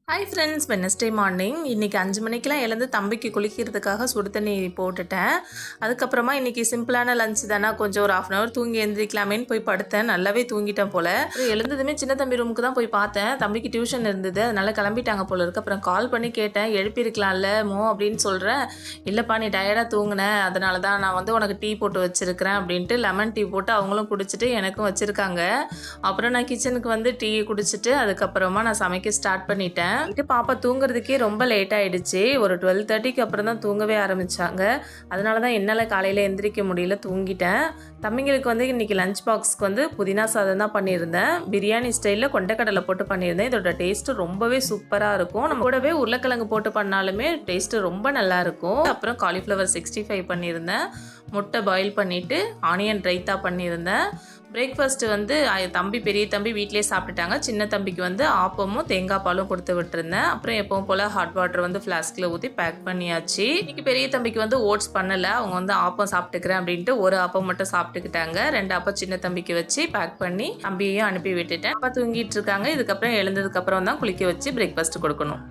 Hi friends, Wednesday morning. இன்றைக்கி 5 மணிக்கெலாம் எழுந்து தம்பிக்கு குளிக்கிறதுக்காக சுடு தண்ணி போட்டுட்டேன். அதுக்கப்புறமா இன்றைக்கி சிம்பிளான லஞ்ச் தானே, கொஞ்சம் ஒரு 1/2 அன் தூங்கி எழுந்திரிக்கலாமேன்னு போய் படுத்தேன். நல்லாவே தூங்கிட்டேன் போல். அப்புறம் எழுந்ததுமே சின்ன தம்பி ரூமுக்கு தான் போய் பார்த்தேன். தம்பிக்கு டியூஷன் இருந்தது, அதனால் கிளம்பிட்டாங்க போல இருக்கு. அப்புறம் கால் பண்ணி கேட்டேன், எழுப்பியிருக்கலாம்ல மோ அப்படின்னு சொல்கிறேன். இல்லைப்பா, நீ டயர்டாக தூங்கினேன், அதனால தான் நான் உனக்கு டீ போட்டு வச்சுருக்கிறேன் அப்படின்ட்டு லெமன் டீ போட்டு அவங்களும் குடிச்சிட்டு எனக்கும் வச்சுருக்காங்க. அப்புறம் நான் கிச்சனுக்கு டீ குடிச்சிட்டு அதுக்கப்புறமா நான் சமைக்க ஸ்டார்ட் பண்ணிட்டேன். நைட்டு பாப்பா தூங்குறதுக்கே ரொம்ப லேட் ஆகிடுச்சு. ஒரு 12:30க்கு அப்புறம் தான் தூங்கவே ஆரம்பித்தாங்க. அதனால தான் என்னால் காலையில் எந்திரிக்க முடியல, தூங்கிட்டேன். தம்பிங்களுக்கு இன்றைக்கி லஞ்ச் பாக்ஸ்க்கு புதினா சாதம் தான் பண்ணியிருந்தேன். பிரியாணி ஸ்டைலில் கொண்டைக்கடலை போட்டு பண்ணியிருந்தேன். இதோட டேஸ்ட்டு ரொம்பவே சூப்பராக இருக்கும். நம்ம கூடவே உருளைக்கிழங்கு போட்டு பண்ணாலுமே டேஸ்ட்டு ரொம்ப நல்லாயிருக்கும். அப்புறம் காலிஃப்ளவர் 65 பண்ணியிருந்தேன். முட்டை பாயில் பண்ணிவிட்டு ஆனியன் ரைத்தா பண்ணியிருந்தேன். பிரேக்ஃபாஸ்ட்டு தம்பி பெரிய தம்பி வீட்டிலே சாப்பிட்டுட்டாங்க. சின்ன தம்பிக்கு ஆப்பமும் தேங்காய் பாலும் கொடுத்து விட்டுருந்தேன். அப்புறம் எப்பவும் போல் ஹாட் வாட்டர் ஃப்ளாஸ்கில் ஊற்றி பேக் பண்ணியாச்சு. இன்றைக்கி பெரிய தம்பிக்கு ஓட்ஸ் பண்ணலை. அவங்க ஆப்பம் சாப்பிட்டுக்கிறேன் அப்படின்ட்டு ஒரு ஆப்பம் மட்டும் சாப்பிட்டுக்கிட்டாங்க. 2 ஆப்பம் சின்ன தம்பிக்கு வச்சு பேக் பண்ணி தம்பியையும் அனுப்பி விட்டுட்டேன். அப்போ தூங்கிட்டு இருக்காங்க. இதுக்கப்புறம் எழுந்ததுக்கப்புறம் தான் குளிக்க வச்சு பிரேக்ஃபாஸ்ட் கொடுக்கணும்.